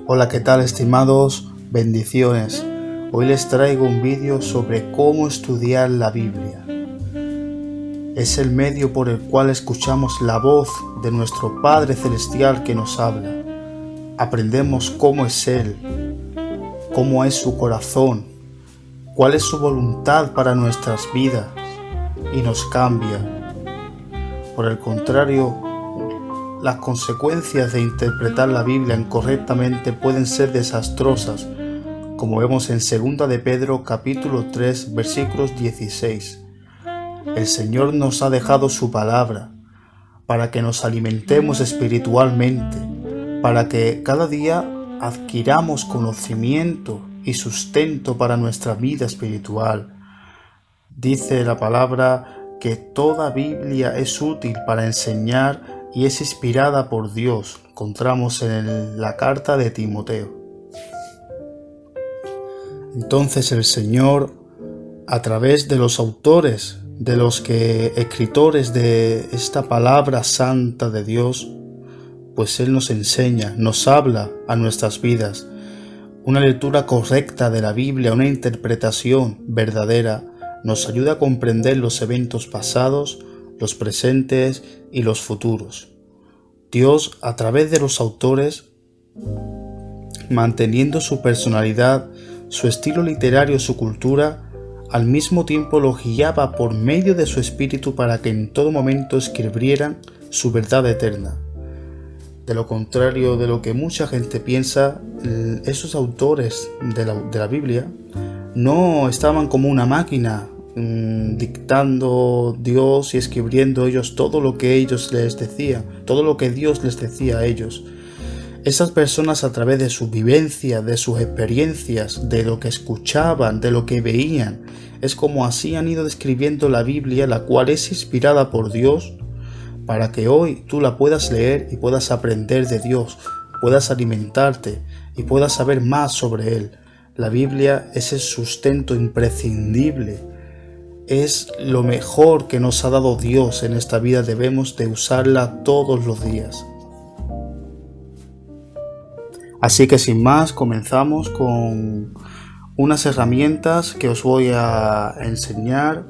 Hola, ¿qué tal, estimados? Bendiciones. Hoy les traigo un vídeo sobre cómo estudiar la Biblia. Es el medio por el cual escuchamos la voz de nuestro Padre Celestial que nos habla. Aprendemos cómo es Él, cómo es su corazón, cuál es su voluntad para nuestras vidas y nos cambia. Por el contrario, las consecuencias de interpretar la Biblia incorrectamente pueden ser desastrosas, como vemos en 2 de Pedro capítulo 3 versículos 16. El Señor nos ha dejado su palabra para que nos alimentemos espiritualmente, para que cada día adquiramos conocimiento y sustento para nuestra vida espiritual. Dice la palabra que toda Biblia es útil para enseñar y es inspirada por Dios. Encontramos en la carta de Timoteo. Entonces el Señor, a través de los autores, de los escritores de esta palabra santa de Dios, pues Él nos enseña, nos habla a nuestras vidas. Una lectura correcta de la Biblia, una interpretación verdadera, nos ayuda a comprender los eventos pasados, los presentes y los futuros. Dios, a través de los autores, manteniendo su personalidad, su estilo literario, su cultura, al mismo tiempo lo guiaba por medio de su espíritu para que en todo momento escribieran su verdad eterna. De lo contrario de lo que mucha gente piensa, esos autores de la Biblia no estaban como una máquina dictando Dios y escribiendo ellos todo lo que ellos les decían, todo lo que Dios les decía a ellos. Esas personas, a través de su vivencia, de sus experiencias, de lo que escuchaban, de lo que veían, es como así han ido describiendo la Biblia, la cual es inspirada por Dios, para que hoy tú la puedas leer y puedas aprender de Dios, puedas alimentarte y puedas saber más sobre Él. La Biblia es el sustento imprescindible, es lo mejor que nos ha dado Dios en esta vida, debemos de usarla todos los días. Así que sin más, comenzamos con unas herramientas que os voy a enseñar,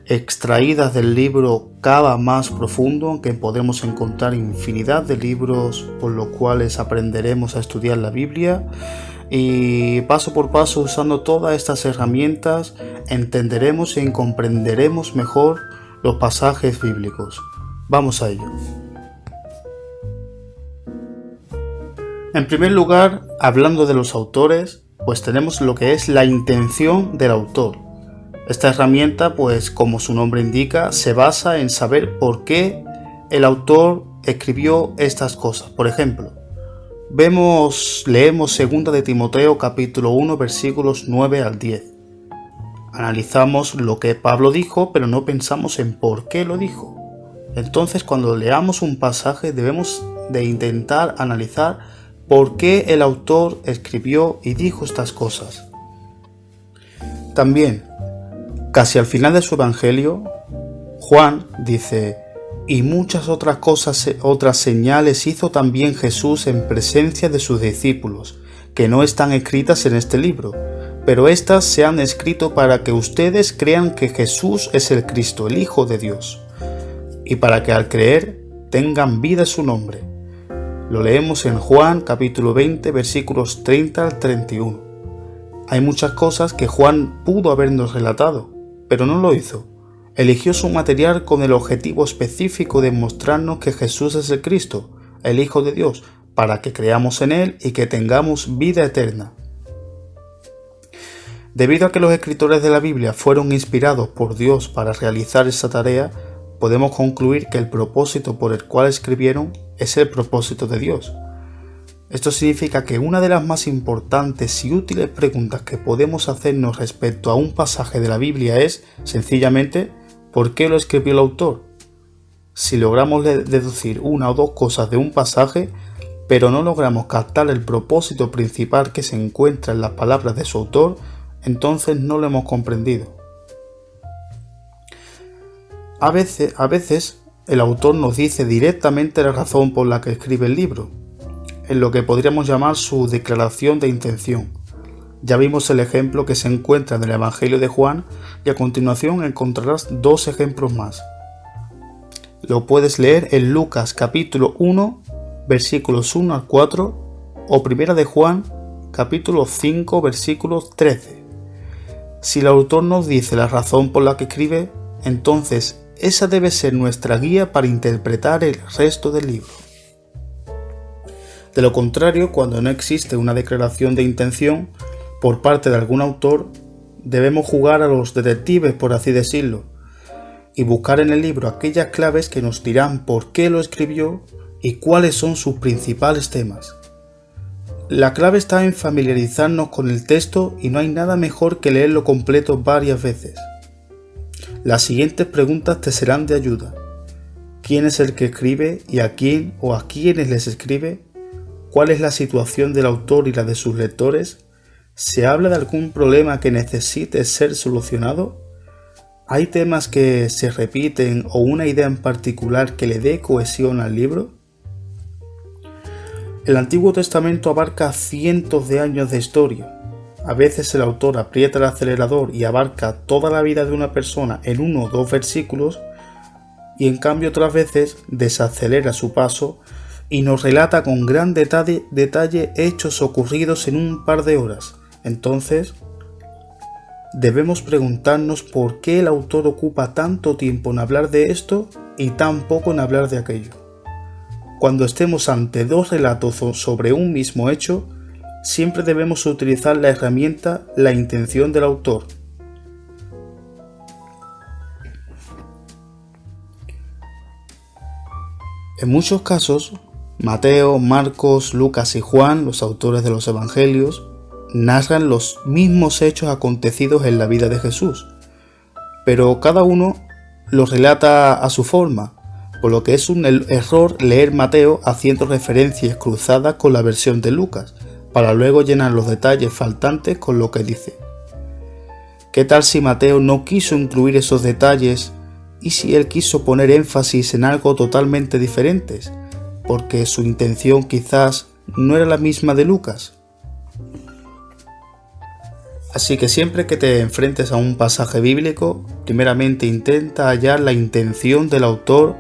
extraídas del libro Cava Más Profundo, aunque podremos encontrar infinidad de libros por los cuales aprenderemos a estudiar la Biblia. Y paso por paso, usando todas estas herramientas, entenderemos y comprenderemos mejor los pasajes bíblicos. Vamos a ello. En primer lugar, hablando de los autores, pues tenemos lo que es la intención del autor. Esta herramienta, pues como su nombre indica, se basa en saber por qué el autor escribió estas cosas. Por ejemplo, leemos 2 de Timoteo capítulo 1 versículos 9 al 10. Analizamos lo que Pablo dijo, pero no pensamos en por qué lo dijo. Entonces, cuando leamos un pasaje, debemos de intentar analizar por qué el autor escribió y dijo estas cosas. También, casi al final de su evangelio, Juan dice: y muchas otras señales hizo también Jesús en presencia de sus discípulos, que no están escritas en este libro, pero éstas se han escrito para que ustedes crean que Jesús es el Cristo, el Hijo de Dios, y para que al creer tengan vida en su nombre. Lo leemos en Juan capítulo 20 versículos 30 al 31. Hay muchas cosas que Juan pudo habernos relatado, pero no lo hizo. Eligió su material con el objetivo específico de mostrarnos que Jesús es el Cristo, el Hijo de Dios, para que creamos en Él y que tengamos vida eterna. Debido a que los escritores de la Biblia fueron inspirados por Dios para realizar esta tarea, podemos concluir que el propósito por el cual escribieron es el propósito de Dios. Esto significa que una de las más importantes y útiles preguntas que podemos hacernos respecto a un pasaje de la Biblia es, sencillamente, ¿por qué lo escribió el autor? Si logramos deducir una o dos cosas de un pasaje, pero no logramos captar el propósito principal que se encuentra en las palabras de su autor, entonces no lo hemos comprendido. A veces el autor nos dice directamente la razón por la que escribe el libro. en lo que podríamos llamar su declaración de intención. Ya vimos el ejemplo que se encuentra en el Evangelio de Juan y a continuación encontrarás dos ejemplos más. Lo puedes leer en Lucas capítulo 1, versículos 1 al 4 o Primera de Juan capítulo 5, versículos 13. Si el autor nos dice la razón por la que escribe, entonces esa debe ser nuestra guía para interpretar el resto del libro. De lo contrario, cuando no existe una declaración de intención por parte de algún autor, debemos jugar a los detectives, por así decirlo, y buscar en el libro aquellas claves que nos dirán por qué lo escribió y cuáles son sus principales temas. La clave está en familiarizarnos con el texto y no hay nada mejor que leerlo completo varias veces. Las siguientes preguntas te serán de ayuda. ¿Quién es el que escribe y a quién o a quiénes les escribe? ¿Cuál es la situación del autor y la de sus lectores? ¿Se habla de algún problema que necesite ser solucionado? ¿Hay temas que se repiten o una idea en particular que le dé cohesión al libro? El Antiguo Testamento abarca cientos de años de historia. A veces el autor aprieta el acelerador y abarca toda la vida de una persona en 1 o 2 versículos, y en cambio otras veces desacelera su paso y nos relata con gran detalle hechos ocurridos en un par de horas. Entonces, debemos preguntarnos por qué el autor ocupa tanto tiempo en hablar de esto y tan poco en hablar de aquello. Cuando estemos ante dos relatos sobre un mismo hecho, siempre debemos utilizar la herramienta la intención del autor. En muchos casos, Mateo, Marcos, Lucas y Juan, los autores de los Evangelios, narran los mismos hechos acontecidos en la vida de Jesús, pero cada uno los relata a su forma, por lo que es un error leer Mateo haciendo referencias cruzadas con la versión de Lucas, para luego llenar los detalles faltantes con lo que dice. ¿Qué tal si Mateo no quiso incluir esos detalles y si él quiso poner énfasis en algo totalmente diferente, porque su intención quizás no era la misma de Lucas? Así que siempre que te enfrentes a un pasaje bíblico, primeramente intenta hallar la intención del autor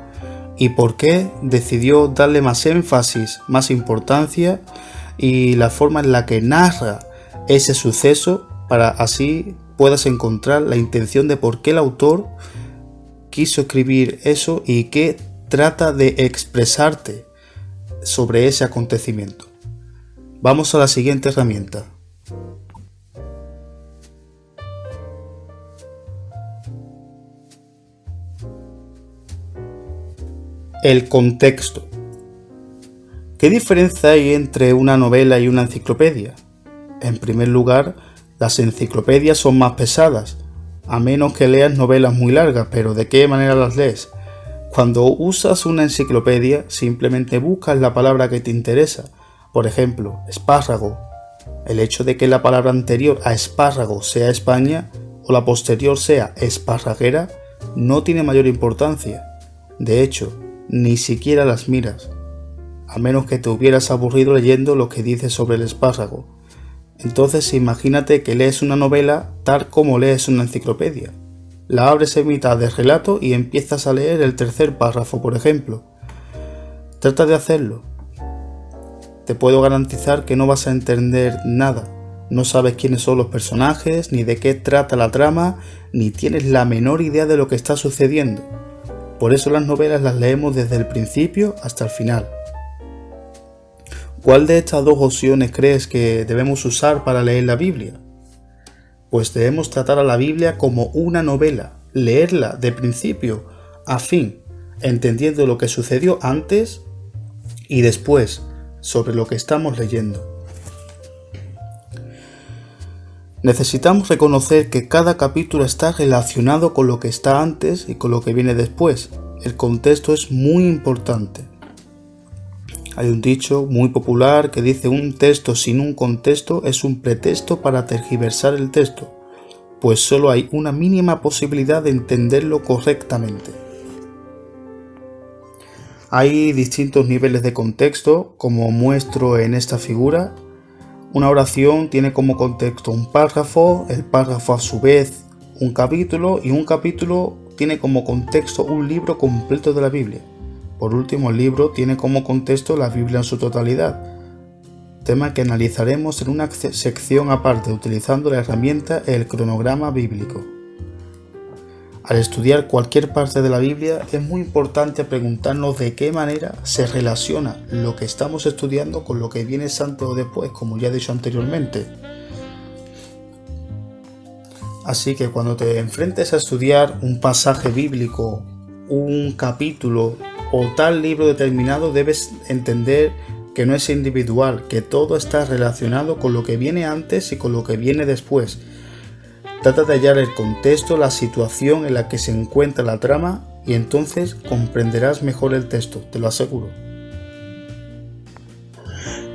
y por qué decidió darle más énfasis, más importancia y la forma en la que narra ese suceso, para así puedas encontrar la intención de por qué el autor quiso escribir eso y qué trata de expresarte sobre ese acontecimiento. Vamos a la siguiente herramienta. El contexto. ¿Qué diferencia hay entre una novela y una enciclopedia? En primer lugar, las enciclopedias son más pesadas, a menos que leas novelas muy largas, pero ¿de qué manera las lees? Cuando usas una enciclopedia, simplemente buscas la palabra que te interesa. Por ejemplo, espárrago. El hecho de que la palabra anterior a espárrago sea España o la posterior sea esparraguera no tiene mayor importancia. De hecho, ni siquiera las miras, a menos que te hubieras aburrido leyendo lo que dice sobre el espárrago. Entonces imagínate que lees una novela tal como lees una enciclopedia. La abres en mitad del relato y empiezas a leer el tercer párrafo, por ejemplo. Trata de hacerlo. Te puedo garantizar que no vas a entender nada. No sabes quiénes son los personajes, ni de qué trata la trama, ni tienes la menor idea de lo que está sucediendo. Por eso las novelas las leemos desde el principio hasta el final. ¿Cuál de estas dos opciones crees que debemos usar para leer la Biblia? Pues debemos tratar a la Biblia como una novela, leerla de principio a fin, entendiendo lo que sucedió antes y después sobre lo que estamos leyendo. Necesitamos reconocer que cada capítulo está relacionado con lo que está antes y con lo que viene después. El contexto es muy importante. Hay un dicho muy popular que dice: un texto sin un contexto es un pretexto para tergiversar el texto, pues solo hay una mínima posibilidad de entenderlo correctamente. Hay distintos niveles de contexto, como muestro en esta figura. Una oración tiene como contexto un párrafo, el párrafo a su vez un capítulo, y un capítulo tiene como contexto un libro completo de la Biblia. Por último, el libro tiene como contexto la Biblia en su totalidad, tema que analizaremos en una sección aparte utilizando la herramienta el cronograma bíblico. Al estudiar cualquier parte de la Biblia es muy importante preguntarnos de qué manera se relaciona lo que estamos estudiando con lo que viene antes o después, como ya he dicho anteriormente. Así que cuando te enfrentes a estudiar un pasaje bíblico, un capítulo o tal libro determinado, debes entender que no es individual, que todo está relacionado con lo que viene antes y con lo que viene después. Trata de hallar el contexto, la situación en la que se encuentra la trama y entonces comprenderás mejor el texto, te lo aseguro.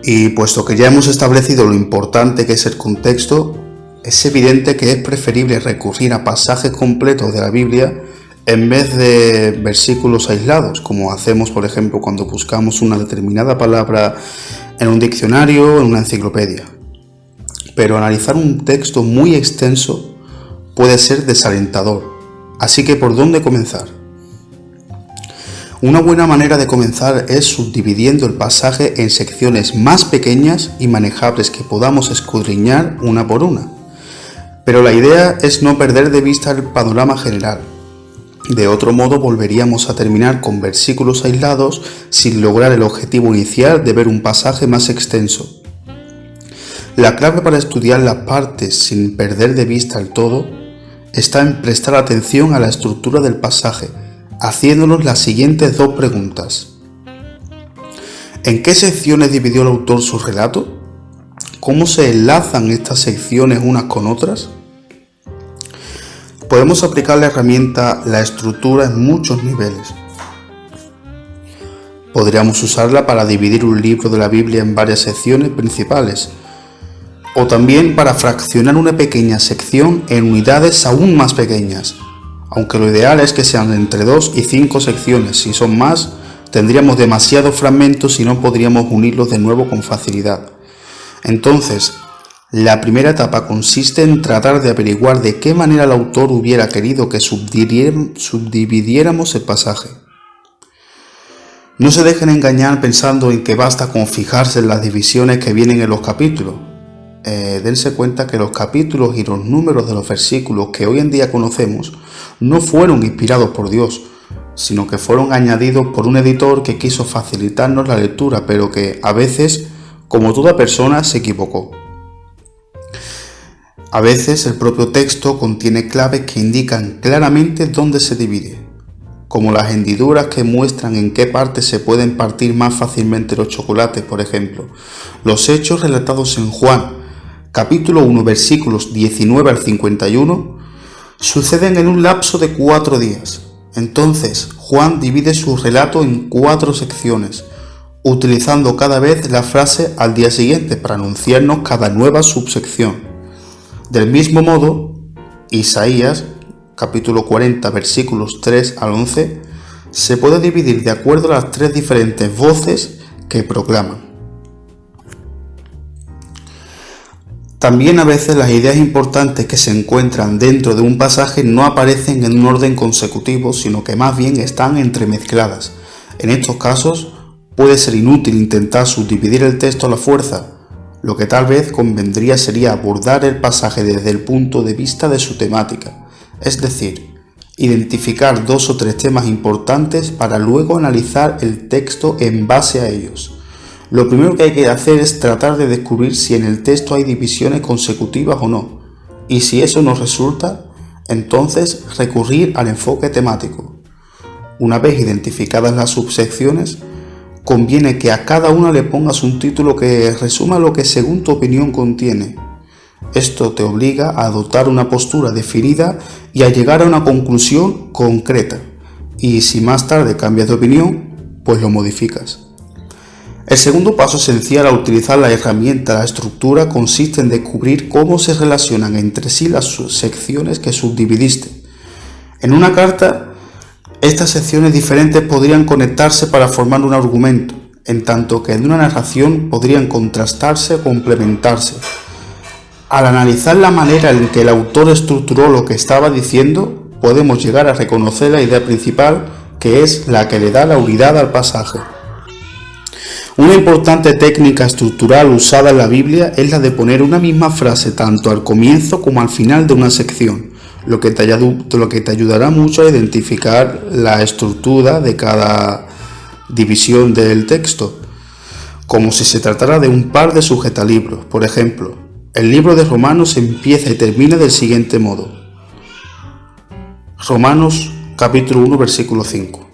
Y puesto que ya hemos establecido lo importante que es el contexto, es evidente que es preferible recurrir a pasajes completos de la Biblia en vez de versículos aislados, como hacemos por ejemplo cuando buscamos una determinada palabra en un diccionario o en una enciclopedia. Pero analizar un texto muy extenso puede ser desalentador, así que ¿por dónde comenzar? Una buena manera de comenzar es subdividiendo el pasaje en secciones más pequeñas y manejables que podamos escudriñar una por una. Pero la idea es no perder de vista el panorama general. De otro modo volveríamos a terminar con versículos aislados sin lograr el objetivo inicial de ver un pasaje más extenso. La clave para estudiar las partes sin perder de vista el todo está en prestar atención a la estructura del pasaje, haciéndonos las siguientes dos preguntas. ¿En qué secciones dividió el autor su relato? ¿Cómo se enlazan estas secciones unas con otras? Podemos aplicar la herramienta la estructura en muchos niveles. Podríamos usarla para dividir un libro de la Biblia en varias secciones principales, o también para fraccionar una pequeña sección en unidades aún más pequeñas, aunque lo ideal es que sean entre 2 y 5 secciones. Si son más, tendríamos demasiados fragmentos y no podríamos unirlos de nuevo con facilidad. Entonces, la primera etapa consiste en tratar de averiguar de qué manera el autor hubiera querido que subdividiéramos el pasaje. No se dejen engañar pensando en que basta con fijarse en las divisiones que vienen en los capítulos. Dense cuenta que los capítulos y los números de los versículos que hoy en día conocemos no fueron inspirados por Dios, sino que fueron añadidos por un editor que quiso facilitarnos la lectura, pero que a veces, como toda persona, se equivocó. A veces el propio texto contiene claves que indican claramente dónde se divide, como las hendiduras que muestran en qué partes se pueden partir más fácilmente los chocolates, por ejemplo. Los hechos relatados en Juan, capítulo 1, versículos 19 al 51, suceden en un lapso de 4 días. Entonces, Juan divide su relato en 4 secciones, utilizando cada vez la frase al día siguiente para anunciarnos cada nueva subsección. Del mismo modo, Isaías, capítulo 40, versículos 3 al 11, se puede dividir de acuerdo a las 3 diferentes voces que proclaman. También a veces las ideas importantes que se encuentran dentro de un pasaje no aparecen en un orden consecutivo, sino que más bien están entremezcladas. En estos casos puede ser inútil intentar subdividir el texto a la fuerza. Lo que tal vez convendría sería abordar el pasaje desde el punto de vista de su temática, es decir, identificar 2 o 3 temas importantes para luego analizar el texto en base a ellos. Lo primero que hay que hacer es tratar de descubrir si en el texto hay divisiones consecutivas o no, y si eso no resulta, entonces recurrir al enfoque temático. Una vez identificadas las subsecciones, conviene que a cada una le pongas un título que resuma lo que según tu opinión contiene. Esto te obliga a adoptar una postura definida y a llegar a una conclusión concreta, y si más tarde cambias de opinión, pues lo modificas. El segundo paso esencial al utilizar la herramienta la estructura consiste en descubrir cómo se relacionan entre sí las secciones que subdividiste. En una carta Estas secciones diferentes podrían conectarse para formar un argumento, en tanto que en una narración podrían contrastarse o complementarse. Al analizar la manera en que el autor estructuró lo que estaba diciendo, podemos llegar a reconocer la idea principal, que es la que le da la unidad al pasaje. Una importante técnica estructural usada en la Biblia es la de poner una misma frase tanto al comienzo como al final de una sección, lo que te ayudará mucho a identificar la estructura de cada división del texto, como si se tratara de un par de sujetalibros. Por ejemplo, el libro de Romanos empieza y termina del siguiente modo. Romanos capítulo 1 versículo 5.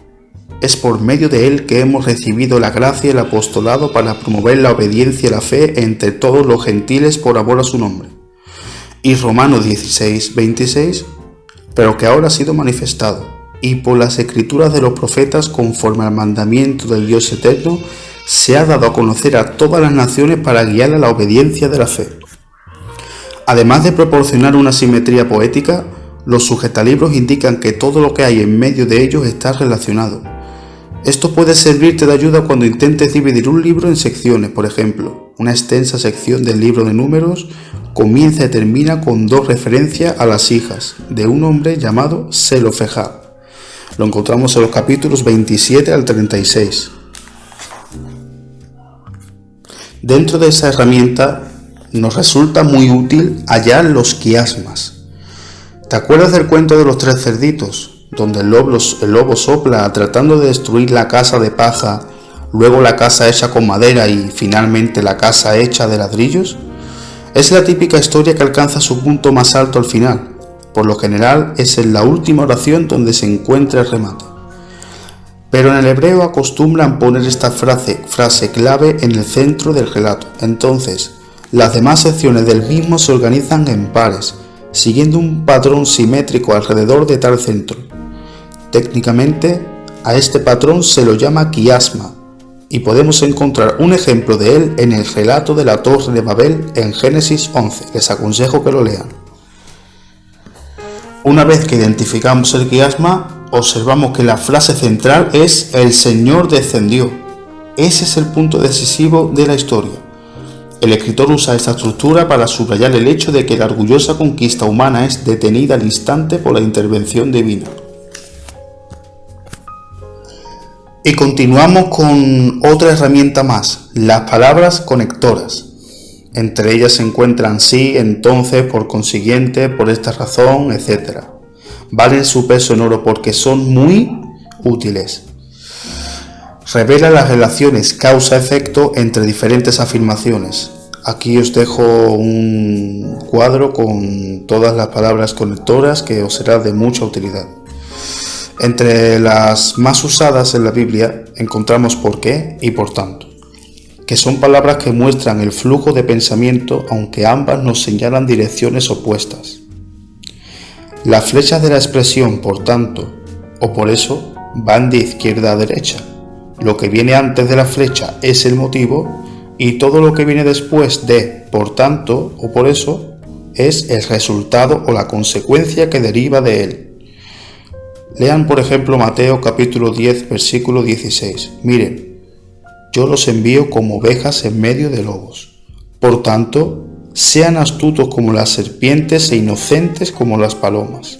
Es por medio de él que hemos recibido la gracia y el apostolado para promover la obediencia y la fe entre todos los gentiles por amor a su nombre. Y Romanos 16, 26, pero que ahora ha sido manifestado, y por las escrituras de los profetas conforme al mandamiento del Dios eterno, se ha dado a conocer a todas las naciones para guiar a la obediencia de la fe. Además de proporcionar una simetría poética, los sujetalibros indican que todo lo que hay en medio de ellos está relacionado. Esto puede servirte de ayuda cuando intentes dividir un libro en secciones. Por ejemplo, una extensa sección del libro de Números comienza y termina con dos referencias a las hijas de un hombre llamado Zelofehad. Lo encontramos en los capítulos 27 al 36. Dentro de esa herramienta nos resulta muy útil hallar los quiasmas. ¿Te acuerdas del cuento de los tres cerditos? Donde el lobo sopla tratando de destruir la casa de paja, luego la casa hecha con madera y finalmente la casa hecha de ladrillos. Es la típica historia que alcanza su punto más alto al final. Por lo general es en la última oración donde se encuentra el remate. Pero en el hebreo acostumbran poner esta frase clave en el centro del relato. Entonces, las demás secciones del mismo se organizan en pares, siguiendo un patrón simétrico alrededor de tal centro. Técnicamente, a este patrón se lo llama quiasma, y podemos encontrar un ejemplo de él en el relato de la Torre de Babel en Génesis 11. Les aconsejo que lo lean. Una vez que identificamos el quiasma, observamos que la frase central es «El Señor descendió». Ese es el punto decisivo de la historia. El escritor usa esta estructura para subrayar el hecho de que la orgullosa conquista humana es detenida al instante por la intervención divina. Y continuamos con otra herramienta más, las palabras conectoras. Entre ellas se encuentran sí, entonces, por consiguiente, por esta razón, etc. Valen su peso en oro porque son muy útiles. Revela las relaciones causa-efecto entre diferentes afirmaciones. Aquí os dejo un cuadro con todas las palabras conectoras que os será de mucha utilidad. Entre las más usadas en la Biblia encontramos por qué y por tanto, que son palabras que muestran el flujo de pensamiento aunque ambas nos señalan direcciones opuestas. Las flechas de la expresión por tanto o por eso van de izquierda a derecha. Lo que viene antes de la flecha es el motivo y todo lo que viene después de por tanto o por eso es el resultado o la consecuencia que deriva de él. Lean por ejemplo Mateo capítulo 10 versículo 16. Miren, yo los envío como ovejas en medio de lobos. Por tanto, sean astutos como las serpientes e inocentes como las palomas.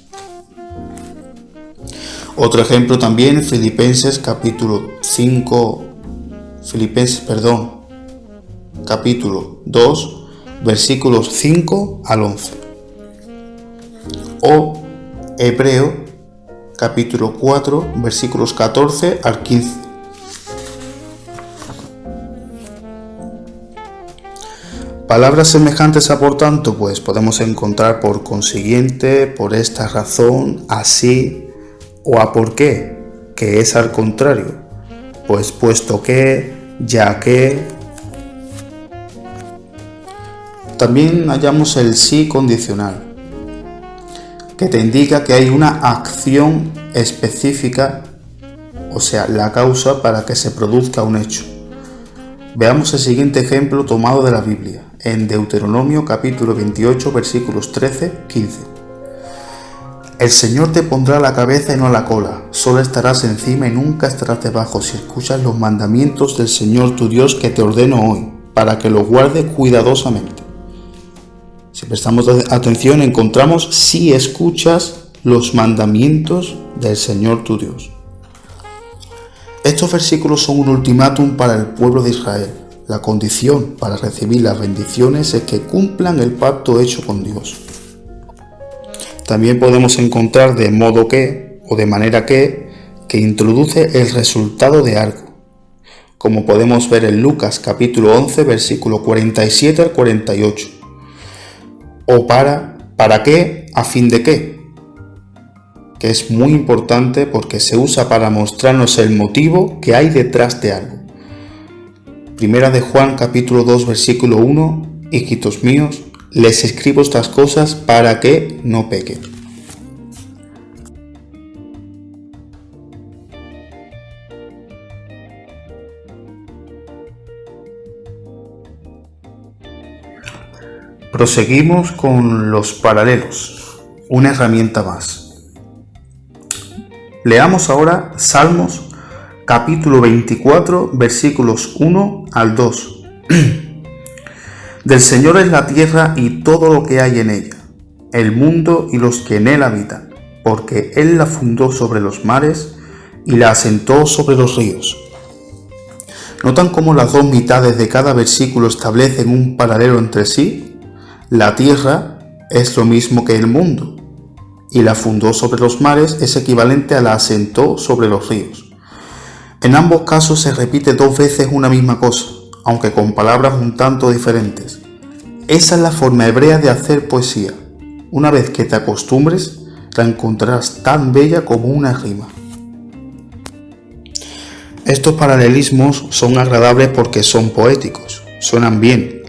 Otro ejemplo también, Filipenses capítulo 2, versículos 5 al 11. O Hebreo capítulo 4, versículos 14 al 15. Palabras semejantes a por tanto, pues podemos encontrar por consiguiente, por esta razón, así, o a por qué, que es al contrario, pues puesto que, ya que. También hallamos el sí condicional, que te indica que hay una acción específica, o sea, la causa para que se produzca un hecho. Veamos el siguiente ejemplo tomado de la Biblia, en Deuteronomio capítulo 28, versículos 13-15. El Señor te pondrá la cabeza y no la cola, solo estarás encima y nunca estarás debajo si escuchas los mandamientos del Señor tu Dios que te ordeno hoy, para que los guardes cuidadosamente. Si prestamos atención, encontramos si escuchas los mandamientos del Señor tu Dios. Estos versículos son un ultimátum para el pueblo de Israel. La condición para recibir las bendiciones es que cumplan el pacto hecho con Dios. También podemos encontrar de modo que, o de manera que introduce el resultado de algo, como podemos ver en Lucas capítulo 11, versículo 47 al 48. O para qué, a fin de qué, que es muy importante porque se usa para mostrarnos el motivo que hay detrás de algo. Primera de Juan capítulo 2 versículo 1, hijitos míos, les escribo estas cosas para que no pequen. Proseguimos con los paralelos, una herramienta más. Leamos ahora Salmos capítulo 24, versículos 1 al 2. Del Señor es la tierra y todo lo que hay en ella, el mundo y los que en él habitan, porque Él la fundó sobre los mares y la asentó sobre los ríos. ¿Notan cómo las dos mitades de cada versículo establecen un paralelo entre sí? La tierra es lo mismo que el mundo, y la fundó sobre los mares es equivalente a la asentó sobre los ríos. En ambos casos se repite dos veces una misma cosa, aunque con palabras un tanto diferentes. Esa es la forma hebrea de hacer poesía. Una vez que te acostumbres, la encontrarás tan bella como una rima. Estos paralelismos son agradables porque son poéticos, suenan bien,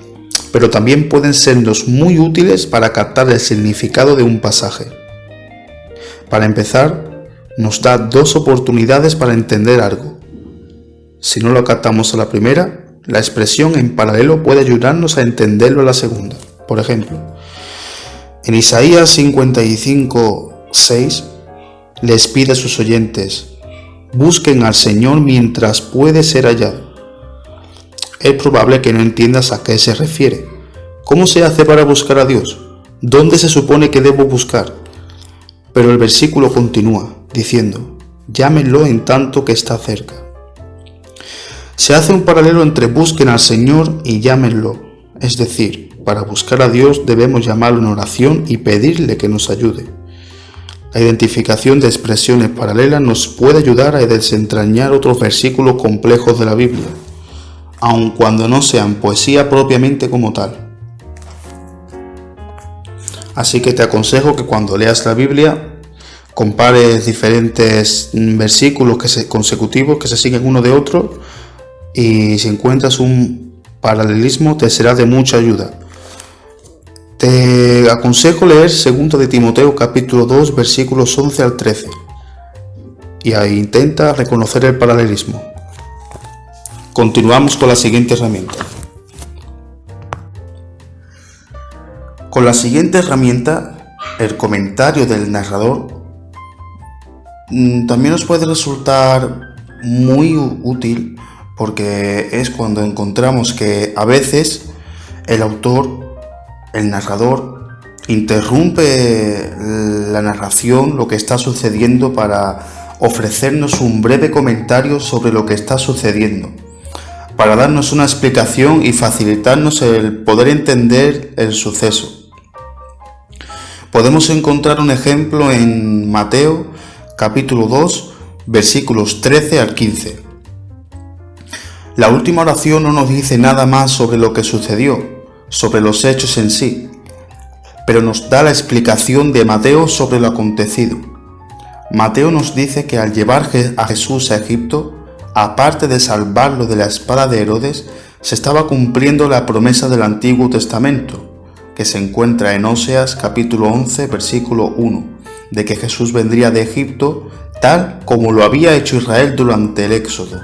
pero también pueden sernos muy útiles para captar el significado de un pasaje. Para empezar, nos da dos oportunidades para entender algo. Si no lo captamos a la primera, la expresión en paralelo puede ayudarnos a entenderlo a la segunda. Por ejemplo, en Isaías 55:6 les pide a sus oyentes: busquen al Señor mientras puede ser hallado. Es probable que no entiendas a qué se refiere. ¿Cómo se hace para buscar a Dios? ¿Dónde se supone que debo buscar? Pero el versículo continúa diciendo: llámenlo en tanto que está cerca. Se hace un paralelo entre busquen al Señor y llámenlo, es decir, para buscar a Dios debemos llamarlo en oración y pedirle que nos ayude. La identificación de expresiones paralelas nos puede ayudar a desentrañar otros versículos complejos de la Biblia, aun cuando no sean poesía propiamente como tal. Así que te aconsejo que cuando leas la Biblia compares diferentes versículos consecutivos que se siguen uno de otro, y si encuentras un paralelismo te será de mucha ayuda. Te aconsejo leer 2 de Timoteo capítulo 2 versículos 11 al 13 y ahí intenta reconocer el paralelismo. Continuamos con la siguiente herramienta. Con la siguiente herramienta, el comentario del narrador, también nos puede resultar muy útil porque es cuando encontramos que a veces el autor, el narrador, interrumpe la narración, lo que está sucediendo, para ofrecernos un breve comentario sobre lo que está sucediendo, para darnos una explicación y facilitarnos el poder entender el suceso. Podemos encontrar un ejemplo en Mateo capítulo 2, versículos 13 al 15. La última oración no nos dice nada más sobre lo que sucedió, sobre los hechos en sí, pero nos da la explicación de Mateo sobre lo acontecido. Mateo nos dice que al llevar a Jesús a Egipto, aparte de salvarlo de la espada de Herodes, se estaba cumpliendo la promesa del Antiguo Testamento, que se encuentra en Oseas capítulo 11, versículo 1, de que Jesús vendría de Egipto tal como lo había hecho Israel durante el Éxodo.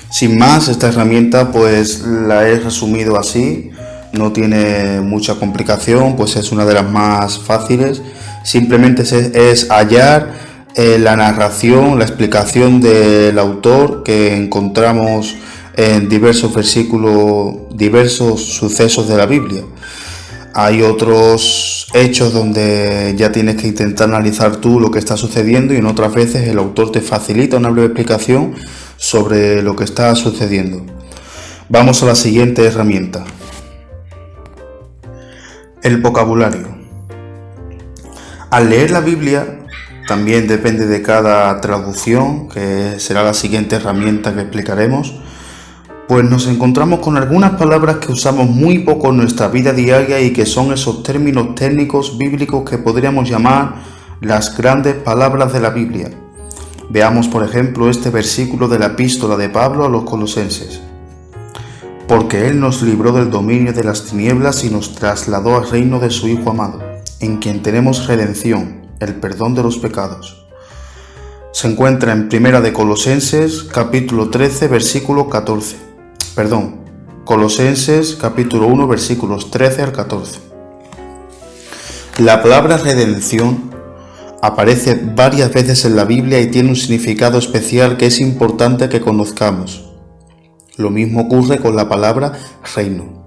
Sin más, esta herramienta pues la he resumido así, no tiene mucha complicación, pues es una de las más fáciles. Simplemente es hallar la narración, la explicación del autor que encontramos en diversos versículos, diversos sucesos de la Biblia. Hay otros hechos donde ya tienes que intentar analizar tú lo que está sucediendo, y en otras veces el autor te facilita una breve explicación sobre lo que está sucediendo. Vamos a la siguiente herramienta. El vocabulario. Al leer la Biblia, también depende de cada traducción, que será la siguiente herramienta que explicaremos, pues nos encontramos con algunas palabras que usamos muy poco en nuestra vida diaria y que son esos términos técnicos bíblicos que podríamos llamar las grandes palabras de la Biblia. Veamos, por ejemplo, este versículo de la epístola de Pablo a los Colosenses. Porque Él nos libró del dominio de las tinieblas y nos trasladó al reino de su Hijo amado, en quien tenemos redención, el perdón de los pecados. Se encuentra en Primera de Colosenses, capítulo 13, versículo 14. Colosenses, capítulo 1, versículos 13 al 14. La palabra redención aparece varias veces en la Biblia y tiene un significado especial que es importante que conozcamos. Lo mismo ocurre con la palabra reino.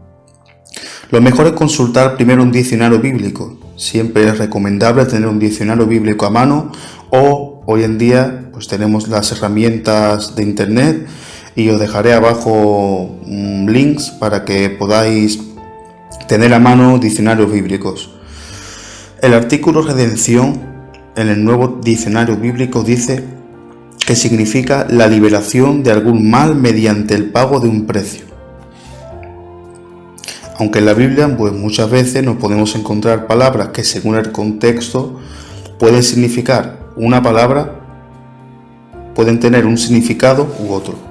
Lo mejor es consultar primero un diccionario bíblico. Siempre es recomendable tener un diccionario bíblico a mano, o hoy en día pues tenemos las herramientas de internet, y os dejaré abajo links para que podáis tener a mano diccionarios bíblicos. El artículo redención en el nuevo diccionario bíblico dice que significa la liberación de algún mal mediante el pago de un precio. Aunque en la Biblia pues muchas veces nos podemos encontrar palabras que según el contexto pueden significar una palabra, pueden tener un significado u otro.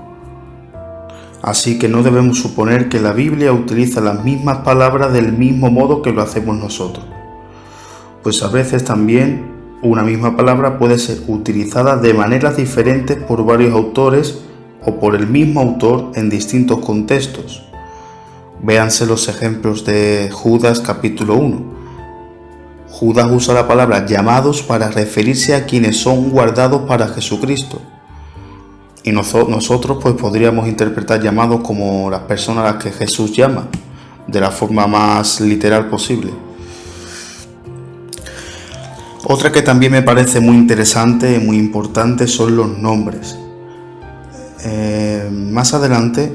Así que no debemos suponer que la Biblia utiliza las mismas palabras del mismo modo que lo hacemos nosotros. Pues a veces también una misma palabra puede ser utilizada de maneras diferentes por varios autores o por el mismo autor en distintos contextos. Véanse los ejemplos de Judas capítulo 1. Judas usa la palabra llamados para referirse a quienes son guardados para Jesucristo. Y nosotros pues podríamos interpretar llamados como las personas a las que Jesús llama, de la forma más literal posible. Otra que también me parece muy interesante y muy importante son los nombres. Más adelante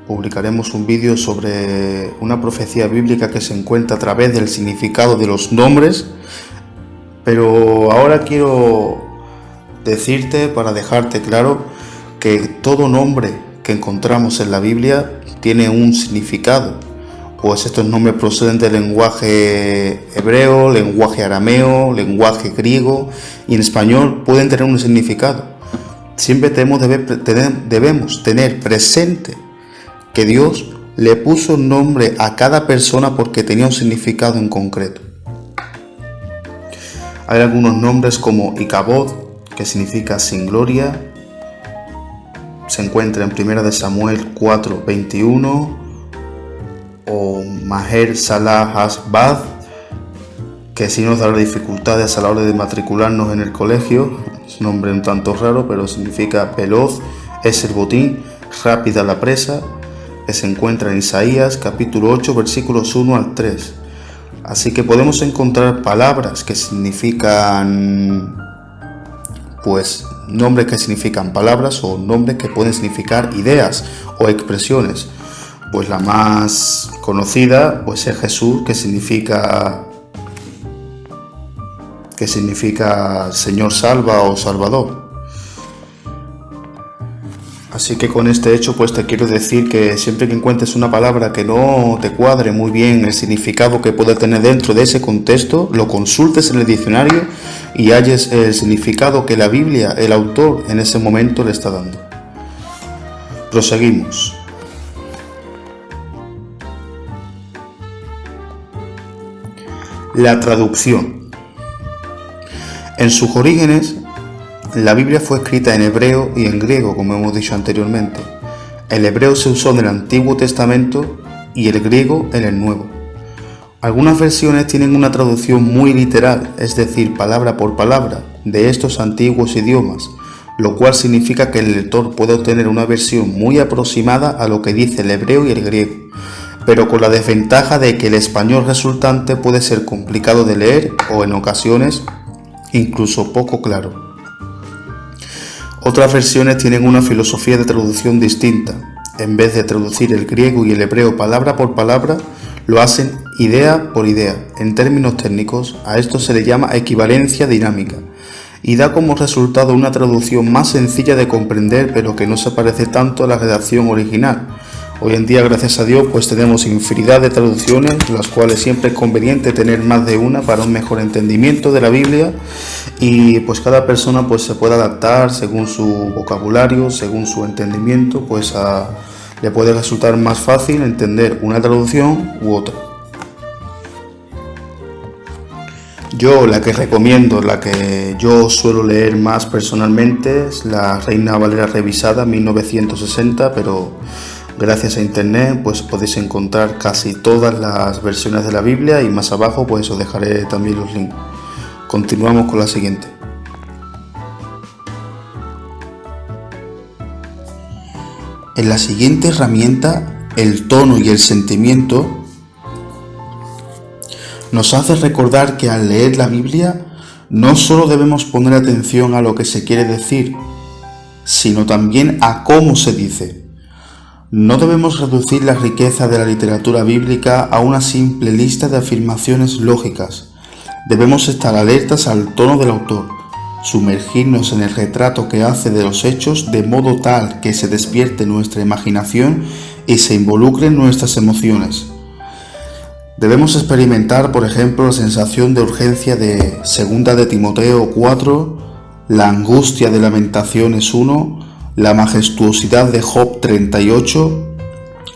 publicaremos un vídeo sobre una profecía bíblica que se encuentra a través del significado de los nombres, pero ahora quiero decirte, para dejarte claro, que todo nombre que encontramos en la Biblia tiene un significado, pues estos nombres proceden del lenguaje hebreo, lenguaje arameo, lenguaje griego, y en español pueden tener un significado. Siempre debemos tener presente que Dios le puso un nombre a cada persona porque tenía un significado en concreto. Hay algunos nombres como Icabod, que significa sin gloria. Se encuentra en 1 de Samuel 4:21, o Maher Salah Hasbad, que sí nos dará dificultades a la hora de matricularnos en el colegio. Es un nombre un tanto raro, pero significa veloz, es el botín, rápida la presa, que se encuentra en Isaías capítulo 8 versículos 1 al 3. Así que podemos encontrar palabras que significan pues nombres que significan palabras, o nombres que pueden significar ideas o expresiones. Pues la más conocida pues es Jesús, que significa Señor salva o Salvador. Así que con este hecho pues te quiero decir que siempre que encuentres una palabra que no te cuadre muy bien el significado que puede tener dentro de ese contexto, lo consultes en el diccionario y halles el significado que la Biblia, el autor, en ese momento le está dando. Proseguimos. La traducción. En sus orígenes, la Biblia fue escrita en hebreo y en griego, como hemos dicho anteriormente. El hebreo se usó en el Antiguo Testamento y el griego en el Nuevo. Algunas versiones tienen una traducción muy literal, es decir, palabra por palabra, de estos antiguos idiomas, lo cual significa que el lector puede obtener una versión muy aproximada a lo que dice el hebreo y el griego, pero con la desventaja de que el español resultante puede ser complicado de leer o en ocasiones incluso poco claro. Otras versiones tienen una filosofía de traducción distinta. En vez de traducir el griego y el hebreo palabra por palabra, lo hacen idea por idea. En términos técnicos, a esto se le llama equivalencia dinámica y da como resultado una traducción más sencilla de comprender, pero que no se parece tanto a la redacción original. Hoy en día, gracias a Dios, pues tenemos infinidad de traducciones, las cuales siempre es conveniente tener más de una para un mejor entendimiento de la Biblia, y pues cada persona pues se puede adaptar según su vocabulario, según su entendimiento, pues le puede resultar más fácil entender una traducción u otra. Yo la que recomiendo, la que yo suelo leer más personalmente es la Reina Valera revisada 1960, pero gracias a internet pues podéis encontrar casi todas las versiones de la Biblia y más abajo pues os dejaré también los links. Continuamos con la siguiente. En la siguiente herramienta, el tono y el sentimiento nos hace recordar que al leer la Biblia no solo debemos poner atención a lo que se quiere decir, sino también a cómo se dice. No debemos reducir la riqueza de la literatura bíblica a una simple lista de afirmaciones lógicas. Debemos estar alertas al tono del autor, sumergirnos en el retrato que hace de los hechos de modo tal que se despierte nuestra imaginación y se involucren nuestras emociones. Debemos experimentar, por ejemplo, la sensación de urgencia de 2 de Timoteo 4, la angustia de Lamentaciones 1, la majestuosidad de Job 38,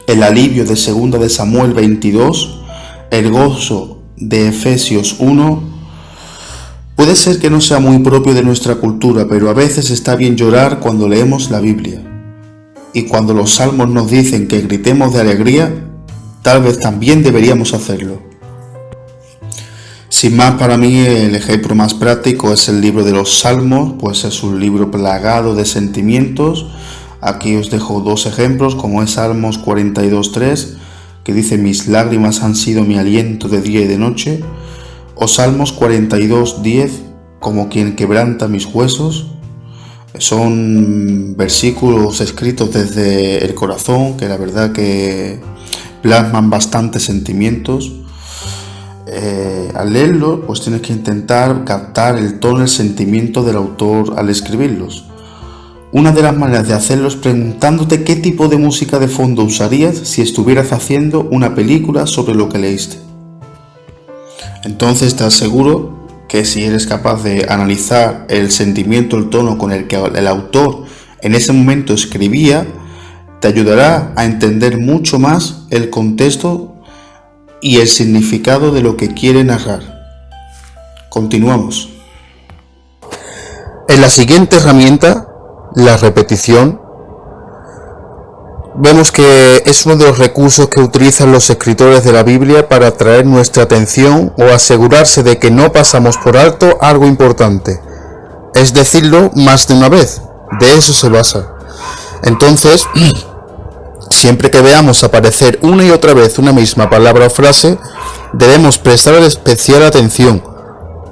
el alivio de 2 de Samuel 22, el gozo de Efesios 1. Puede ser que no sea muy propio de nuestra cultura, pero a veces está bien llorar cuando leemos la Biblia. Y cuando los salmos nos dicen que gritemos de alegría, tal vez también deberíamos hacerlo. Sin más, para mí el ejemplo más práctico es el libro de los Salmos, pues es un libro plagado de sentimientos. Aquí os dejo dos ejemplos, como es Salmos 42:3, que dice: mis lágrimas han sido mi aliento de día y de noche, o Salmos 42:10, como quien quebranta mis huesos. Son versículos escritos desde el corazón, que la verdad que plasman bastantes sentimientos. Al leerlos, pues tienes que intentar captar el tono y el sentimiento del autor al escribirlos. Una de las maneras de hacerlo es preguntándote qué tipo de música de fondo usarías si estuvieras haciendo una película sobre lo que leíste. Entonces te aseguro que si eres capaz de analizar el sentimiento, el tono con el que el autor en ese momento escribía, te ayudará a entender mucho más el contexto y el significado de lo que quiere narrar. Continuamos. En la siguiente herramienta, la repetición, vemos que es uno de los recursos que utilizan los escritores de la Biblia para atraer nuestra atención o asegurarse de que no pasamos por alto algo importante, es decirlo más de una vez. De eso se basa. Entonces, siempre que veamos aparecer una y otra vez una misma palabra o frase, debemos prestar especial atención,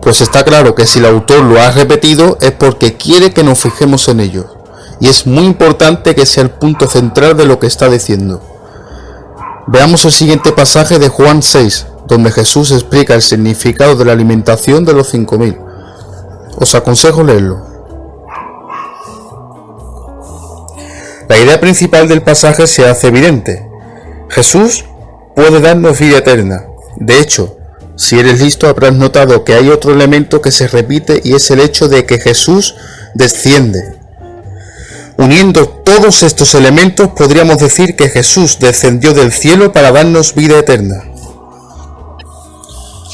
pues está claro que si el autor lo ha repetido es porque quiere que nos fijemos en ello, y es muy importante que sea el punto central de lo que está diciendo. Veamos el siguiente pasaje de Juan 6, donde Jesús explica el significado de la alimentación de los 5.000. Os aconsejo leerlo. La idea principal del pasaje se hace evidente. Jesús puede darnos vida eterna. De hecho, si eres listo habrás notado que hay otro elemento que se repite y es el hecho de que Jesús desciende. Uniendo todos estos elementos podríamos decir que Jesús descendió del cielo para darnos vida eterna.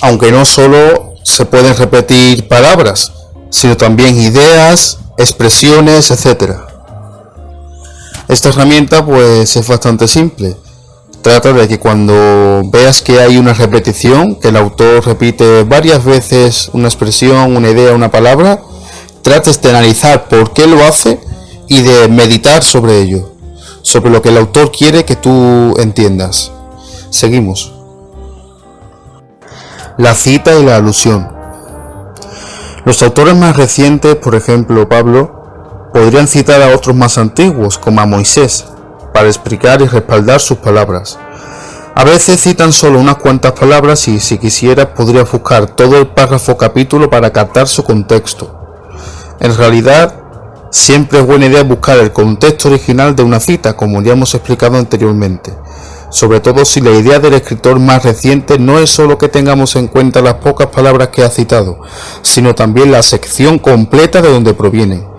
Aunque no solo se pueden repetir palabras, sino también ideas, expresiones, etc. Esta herramienta pues es bastante simple. trata de que cuando veas que hay una repetición, que el autor repite varias veces una expresión, una idea, una palabra, trates de analizar por qué lo hace y de meditar sobre ello, sobre lo que el autor quiere que tú entiendas. Seguimos. La cita y la alusión. Los autores más recientes, por ejemplo Pablo, podrían citar a otros más antiguos, como a Moisés, para explicar y respaldar sus palabras. A veces citan solo unas cuantas palabras y si quisieras podrías buscar todo el párrafo o capítulo para captar su contexto. En realidad, siempre es buena idea buscar el contexto original de una cita, como ya hemos explicado anteriormente, sobre todo si la idea del escritor más reciente no es solo que tengamos en cuenta las pocas palabras que ha citado, sino también la sección completa de donde provienen.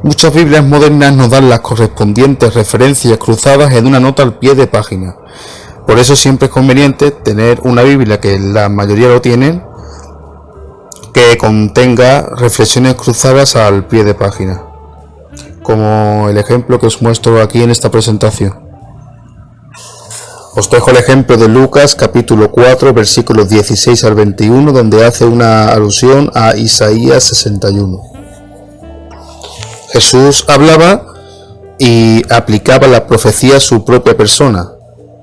Muchas Biblias modernas nos dan las correspondientes referencias cruzadas en una nota al pie de página. Por eso siempre es conveniente tener una Biblia, que la mayoría lo tienen, que contenga reflexiones cruzadas al pie de página, como el ejemplo que os muestro aquí en esta presentación. Os dejo el ejemplo de Lucas capítulo 4 versículos 16 al 21, donde hace una alusión a Isaías 61. Jesús hablaba y aplicaba la profecía a su propia persona,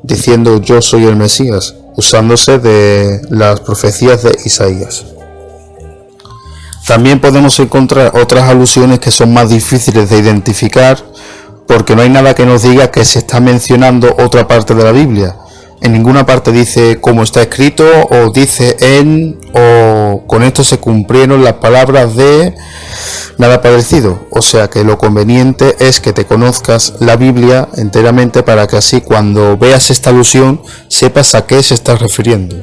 diciendo yo soy el Mesías, usándose de las profecías de Isaías. También podemos encontrar otras alusiones que son más difíciles de identificar porque no hay nada que nos diga que se está mencionando otra parte de la Biblia. En ninguna parte dice cómo está escrito o dice en o con esto se cumplieron las palabras de, nada parecido. O sea que lo conveniente es que te conozcas la Biblia enteramente para que así cuando veas esta alusión sepas a qué se está refiriendo.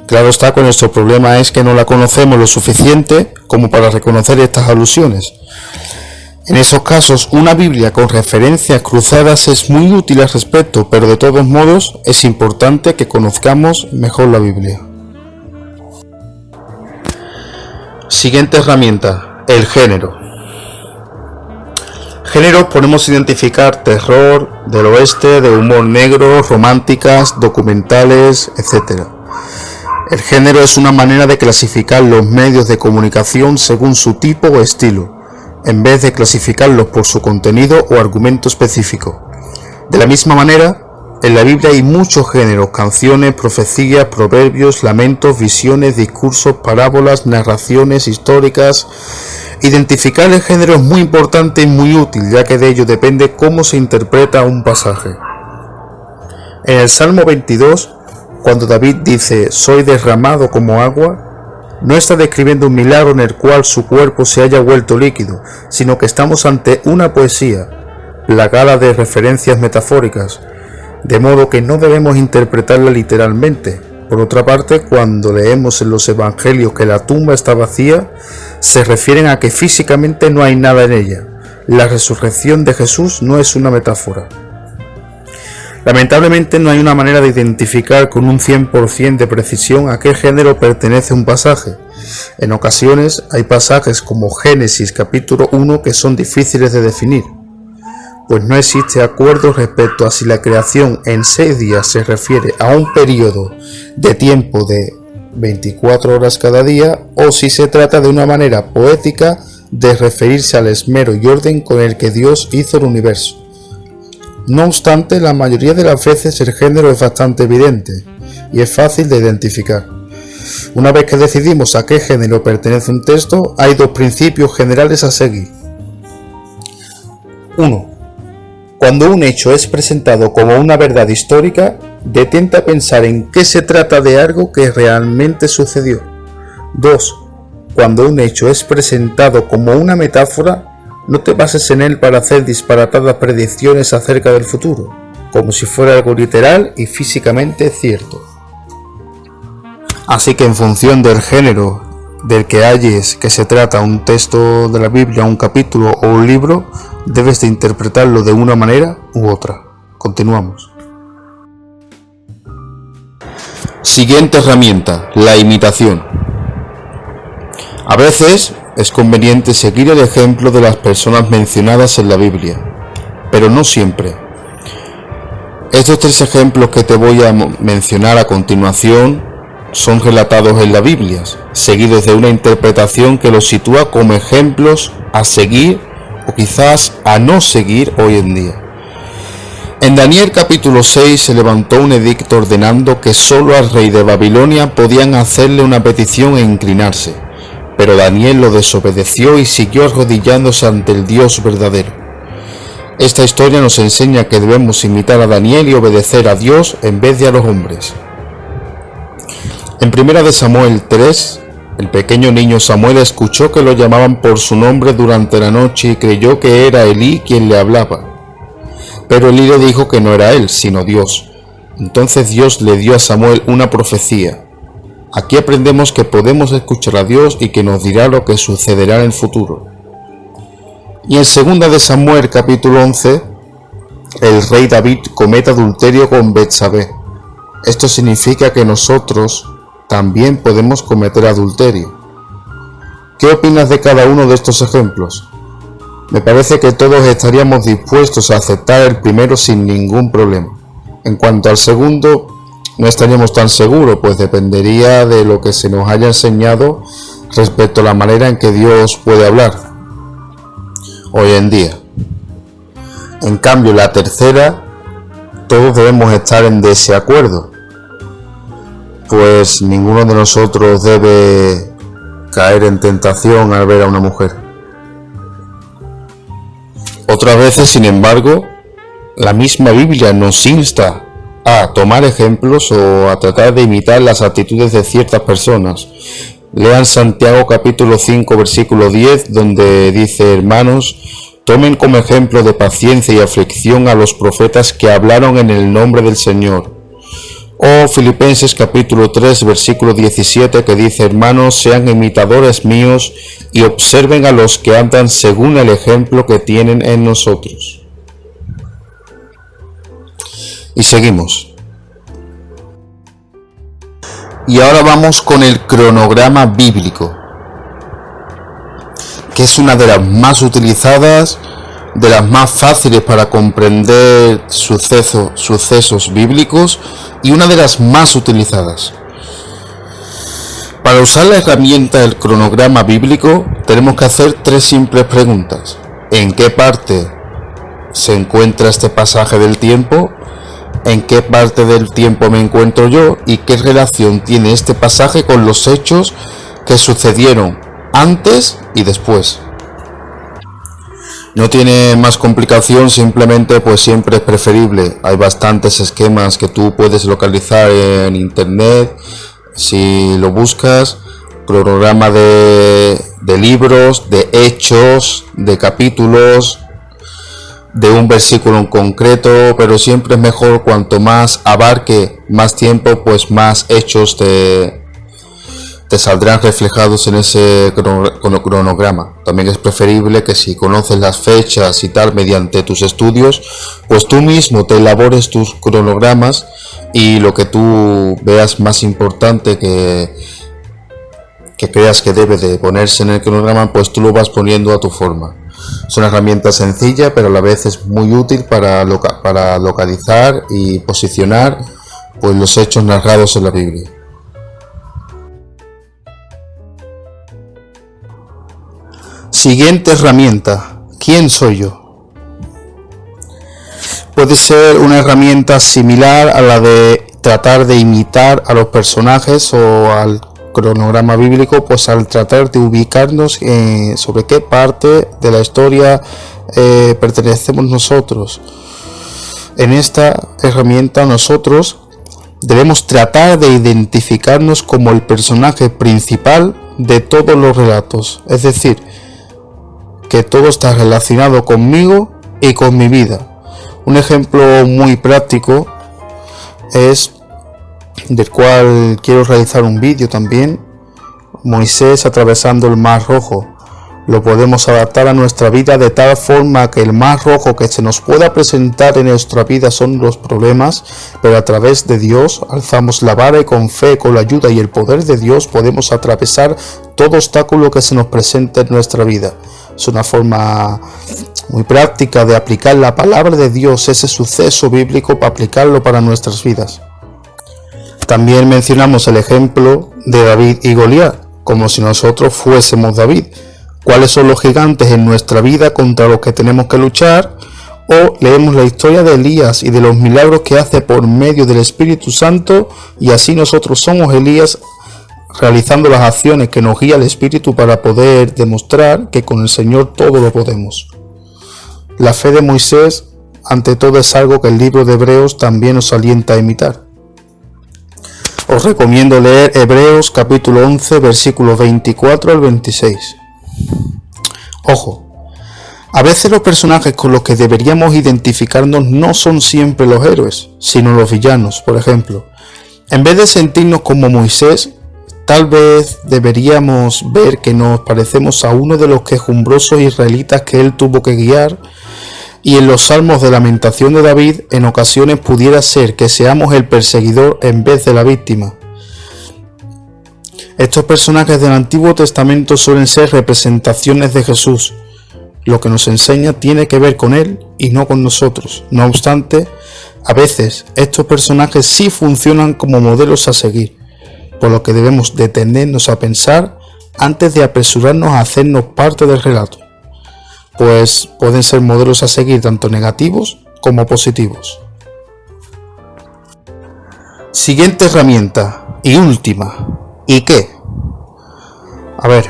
Claro está que nuestro problema es que no la conocemos lo suficiente como para reconocer estas alusiones. En esos casos, una Biblia con referencias cruzadas es muy útil al respecto, pero de todos modos es importante que conozcamos mejor la Biblia. Siguiente herramienta, el género. Géneros podemos identificar terror, del oeste, de humor negro, románticas, documentales, etc. El género es una manera de clasificar los medios de comunicación según su tipo o estilo, en vez de clasificarlos por su contenido o argumento específico. De la misma manera, en la Biblia hay muchos géneros: canciones, profecías, proverbios, lamentos, visiones, discursos, parábolas, narraciones históricas. Identificar el género es muy importante y muy útil, ya que de ello depende cómo se interpreta un pasaje. En el Salmo 22, cuando David dice «soy derramado como agua», no está describiendo un milagro en el cual su cuerpo se haya vuelto líquido, sino que estamos ante una poesía, plagada de referencias metafóricas, de modo que no debemos interpretarla literalmente. Por otra parte, cuando leemos en los evangelios que la tumba está vacía, se refieren a que físicamente no hay nada en ella. La resurrección de Jesús no es una metáfora. Lamentablemente no hay una manera de identificar con un 100% de precisión a qué género pertenece un pasaje. En ocasiones hay pasajes como Génesis capítulo 1 que son difíciles de definir, pues no existe acuerdo respecto a si la creación en 6 días se refiere a un periodo de tiempo de 24 horas cada día o si se trata de una manera poética de referirse al esmero y orden con el que Dios hizo el universo. No obstante, la mayoría de las veces el género es bastante evidente y es fácil de identificar. Una vez que decidimos a qué género pertenece un texto, hay 2 principios generales a seguir. 1. Cuando un hecho es presentado como una verdad histórica, detente a pensar en que se trata de algo que realmente sucedió. 2. Cuando un hecho es presentado como una metáfora, no te bases en él para hacer disparatadas predicciones acerca del futuro, como si fuera algo literal y físicamente cierto. Así que en función del género del que halles que se trata un texto de la Biblia, un capítulo o un libro, debes de interpretarlo de una manera u otra. Continuamos. Siguiente herramienta, la imitación. A veces es conveniente seguir el ejemplo de las personas mencionadas en la Biblia, pero no siempre. Estos 3 ejemplos que te voy a mencionar a continuación son relatados en la Biblia, seguidos de una interpretación que los sitúa como ejemplos a seguir o quizás a no seguir hoy en día. En Daniel capítulo 6 se levantó un edicto ordenando que solo al rey de Babilonia podían hacerle una petición e inclinarse, pero Daniel lo desobedeció y siguió arrodillándose ante el Dios verdadero. Esta historia nos enseña que debemos imitar a Daniel y obedecer a Dios en vez de a los hombres. En 1 Samuel 3, el pequeño niño Samuel escuchó que lo llamaban por su nombre durante la noche y creyó que era Elí quien le hablaba. Pero Elí le dijo que no era él, sino Dios. Entonces Dios le dio a Samuel una profecía. Aquí aprendemos que podemos escuchar a Dios y que nos dirá lo que sucederá en el futuro. Y en 2 Samuel capítulo 11, el rey David comete adulterio con Betsabé. Esto significa que nosotros también podemos cometer adulterio. ¿Qué opinas de cada uno de estos ejemplos? Me parece que todos estaríamos dispuestos a aceptar el primero sin ningún problema. En cuanto al segundo, no estaríamos tan seguros, pues dependería de lo que se nos haya enseñado respecto a la manera en que Dios puede hablar hoy en día. En cambio, la tercera, todos debemos estar en desacuerdo, pues ninguno de nosotros debe caer en tentación al ver a una mujer. Otras veces, sin embargo, la misma Biblia nos insta a tomar ejemplos o a tratar de imitar las actitudes de ciertas personas. Lean Santiago capítulo 5 versículo 10, donde dice: hermanos, tomen como ejemplo de paciencia y aflicción a los profetas que hablaron en el nombre del Señor. O Filipenses capítulo 3 versículo 17, que dice: hermanos, sean imitadores míos y observen a los que andan según el ejemplo que tienen en nosotros. Y seguimos. Y ahora vamos con el cronograma bíblico, que es una de las más utilizadas, de las más fáciles para comprender sucesos bíblicos y una de las más utilizadas. Para usar la herramienta del cronograma bíblico tenemos que hacer 3 simples preguntas. ¿En qué parte se encuentra este pasaje del tiempo? ¿En qué parte del tiempo me encuentro yo? ¿Y qué relación tiene este pasaje con los hechos que sucedieron antes y después? No tiene más complicación, simplemente pues siempre es preferible. Hay bastantes esquemas que tú puedes localizar en internet si lo buscas. Cronograma de libros, de hechos, de capítulos, de un versículo en concreto, pero siempre es mejor cuanto más abarque más tiempo, pues más hechos te saldrán reflejados en ese cronograma. También es preferible que si conoces las fechas y tal mediante tus estudios, pues tú mismo te elabores tus cronogramas y lo que tú veas más importante que creas que debe de ponerse en el cronograma, pues tú lo vas poniendo a tu forma. Es una herramienta sencilla, pero a la vez es muy útil para localizar y posicionar pues los hechos narrados en la Biblia. Siguiente herramienta: ¿quién soy yo? Puede ser una herramienta similar a la de tratar de imitar a los personajes o al cronograma bíblico, pues al tratar de ubicarnos sobre qué parte de la historia pertenecemos nosotros. En esta herramienta nosotros debemos tratar de identificarnos como el personaje principal de todos los relatos, es decir, que todo está relacionado conmigo y con mi vida. Un ejemplo muy práctico es, del cual quiero realizar un vídeo también, Moisés atravesando el Mar Rojo. Lo podemos adaptar a nuestra vida de tal forma que el Mar Rojo que se nos pueda presentar en nuestra vida son los problemas, pero a través de Dios alzamos la vara y con fe, con la ayuda y el poder de Dios podemos atravesar todo obstáculo que se nos presente en nuestra vida. Es una forma muy práctica de aplicar la palabra de Dios, ese suceso bíblico, para aplicarlo para nuestras vidas. También mencionamos el ejemplo de David y Goliat, como si nosotros fuésemos David. ¿Cuáles son los gigantes en nuestra vida contra los que tenemos que luchar? O leemos la historia de Elías y de los milagros que hace por medio del Espíritu Santo, y así nosotros somos Elías, realizando las acciones que nos guía el Espíritu para poder demostrar que con el Señor todo lo podemos. La fe de Moisés, ante todo, es algo que el libro de Hebreos también nos alienta a imitar. Os recomiendo leer Hebreos capítulo 11, versículos 24 al 26. Ojo, a veces los personajes con los que deberíamos identificarnos no son siempre los héroes, sino los villanos. Por ejemplo, en vez de sentirnos como Moisés, tal vez deberíamos ver que nos parecemos a uno de los quejumbrosos israelitas que él tuvo que guiar, y en los salmos de lamentación de David en ocasiones pudiera ser que seamos el perseguidor en vez de la víctima. Estos personajes del Antiguo Testamento suelen ser representaciones de Jesús. Lo que nos enseña tiene que ver con él y no con nosotros. No obstante, a veces estos personajes sí funcionan como modelos a seguir, por lo que debemos detenernos a pensar antes de apresurarnos a hacernos parte del relato, pues pueden ser modelos a seguir tanto negativos como positivos. Siguiente herramienta y última. ¿Y qué? A ver,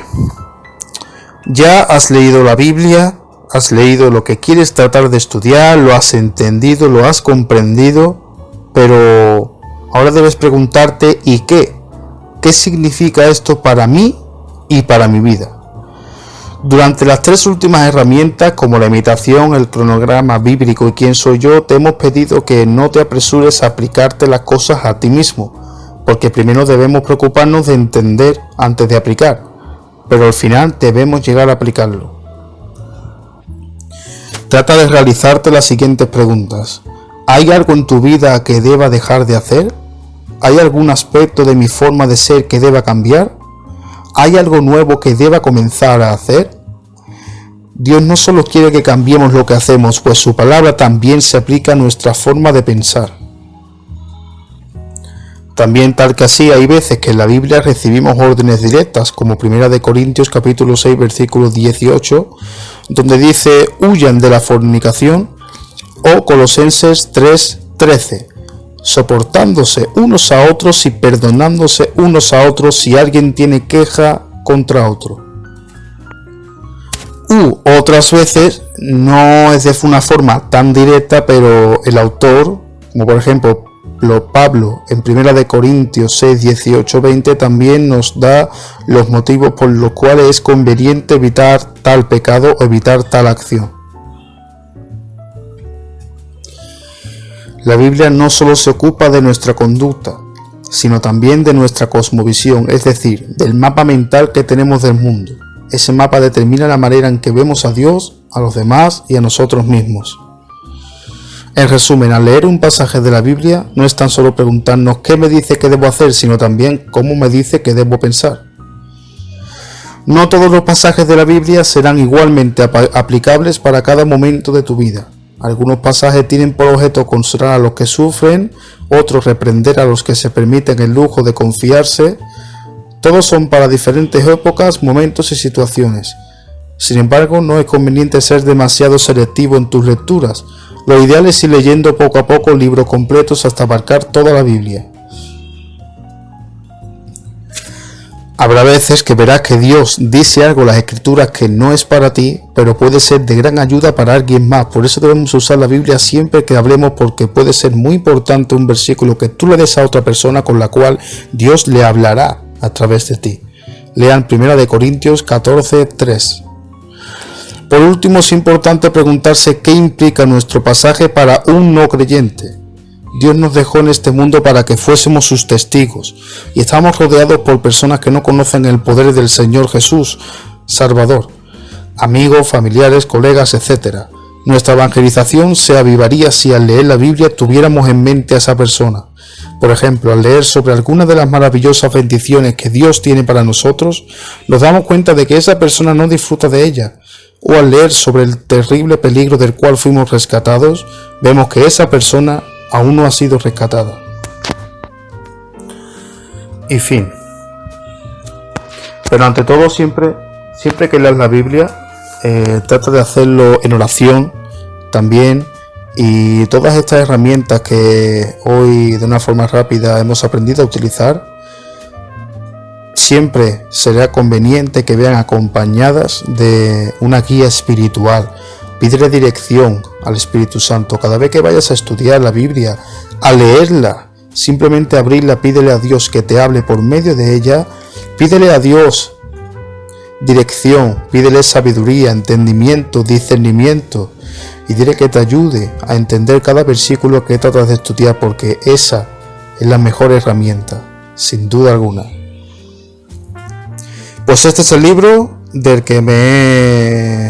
ya has leído la Biblia, has leído lo que quieres tratar de estudiar, lo has entendido, lo has comprendido, pero ahora debes preguntarte ¿y qué? ¿Qué significa esto para mí y para mi vida? Durante las tres últimas herramientas, como la imitación, el cronograma bíblico y quién soy yo, te hemos pedido que no te apresures a aplicarte las cosas a ti mismo, porque primero debemos preocuparnos de entender antes de aplicar, pero al final debemos llegar a aplicarlo. Trata de realizarte las siguientes preguntas. ¿Hay algo en tu vida que deba dejar de hacer? ¿Hay algún aspecto de mi forma de ser que deba cambiar? ¿Hay algo nuevo que deba comenzar a hacer? Dios no solo quiere que cambiemos lo que hacemos, pues su palabra también se aplica a nuestra forma de pensar. También tal que así hay veces que en la Biblia recibimos órdenes directas, como 1 Corintios capítulo 6 versículo 18, donde dice huyan de la fornicación, o Colosenses 3:13, soportándose unos a otros y perdonándose unos a otros si alguien tiene queja contra otro. Otras veces no es de una forma tan directa, pero el autor, como por ejemplo Pablo en 1 Corintios 6, 18, 20, también nos da los motivos por los cuales es conveniente evitar tal pecado o evitar tal acción. La Biblia no solo se ocupa de nuestra conducta, sino también de nuestra cosmovisión, es decir, del mapa mental que tenemos del mundo. Ese mapa determina la manera en que vemos a Dios, a los demás y a nosotros mismos. En resumen, al leer un pasaje de la Biblia, no es tan solo preguntarnos qué me dice que debo hacer, sino también cómo me dice que debo pensar. No todos los pasajes de la Biblia serán igualmente aplicables para cada momento de tu vida. Algunos pasajes tienen por objeto consolar a los que sufren, otros reprender a los que se permiten el lujo de confiarse. Todos son para diferentes épocas, momentos y situaciones. Sin embargo, no es conveniente ser demasiado selectivo en tus lecturas. Lo ideal es ir leyendo poco a poco libros completos hasta abarcar toda la Biblia. Habrá veces que verás que Dios dice algo en las Escrituras que no es para ti, pero puede ser de gran ayuda para alguien más. Por eso debemos usar la Biblia siempre que hablemos, porque puede ser muy importante un versículo que tú le des a otra persona con la cual Dios le hablará a través de ti. Lean 1 Corintios 14, 3. Por último, es importante preguntarse qué implica nuestro pasaje para un no creyente. Dios nos dejó en este mundo para que fuésemos sus testigos, y estamos rodeados por personas que no conocen el poder del Señor Jesús, Salvador, amigos, familiares, colegas, etc. Nuestra evangelización se avivaría si al leer la Biblia tuviéramos en mente a esa persona. Por ejemplo, al leer sobre alguna de las maravillosas bendiciones que Dios tiene para nosotros, nos damos cuenta de que esa persona no disfruta de ella, o al leer sobre el terrible peligro del cual fuimos rescatados, vemos que esa persona aún no ha sido rescatada. Y fin. Pero ante todo, siempre que leas la Biblia, trata de hacerlo en oración también, y todas estas herramientas que hoy de una forma rápida hemos aprendido a utilizar, siempre será conveniente que vean acompañadas de una guía espiritual. Pídele dirección al Espíritu Santo cada vez que vayas a estudiar la Biblia, a leerla, simplemente abrirla, pídele a Dios que te hable por medio de ella, pídele a Dios dirección, pídele sabiduría, entendimiento, discernimiento, y dile que te ayude a entender cada versículo que tratas de estudiar, porque esa es la mejor herramienta, sin duda alguna. Pues este es el libro del que me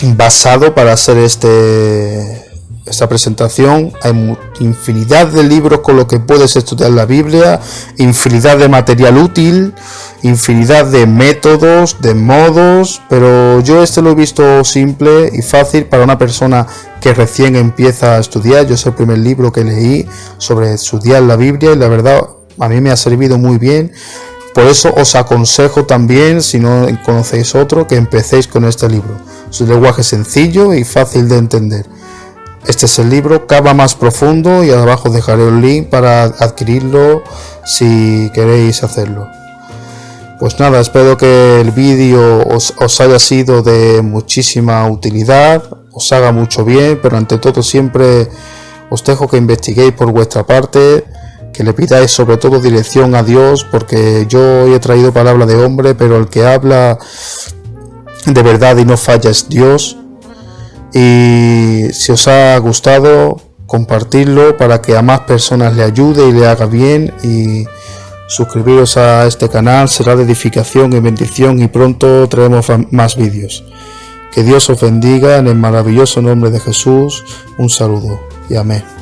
he basado para hacer esta presentación. Hay infinidad de libros con los que puedes estudiar la Biblia, infinidad de material útil, infinidad de métodos, de modos, pero yo lo he visto simple y fácil para una persona que recién empieza a estudiar. Yo es el primer libro que leí sobre estudiar la Biblia y la verdad a mí me ha servido muy bien. Por eso os aconsejo también, si no conocéis otro, que empecéis con este libro. Es un lenguaje sencillo y fácil de entender. Este es el libro, Cava más profundo, y abajo dejaré un link para adquirirlo si queréis hacerlo. Pues nada, espero que el vídeo os haya sido de muchísima utilidad, os haga mucho bien, pero ante todo siempre os dejo que investiguéis por vuestra parte, que le pidáis sobre todo dirección a Dios, porque yo hoy he traído palabra de hombre, pero el que habla de verdad y no falla es Dios. Y si os ha gustado, compartirlo para que a más personas le ayude y le haga bien, y suscribiros a este canal será de edificación y bendición, y pronto traemos más vídeos. Que Dios os bendiga en el maravilloso nombre de Jesús. Un saludo y amén.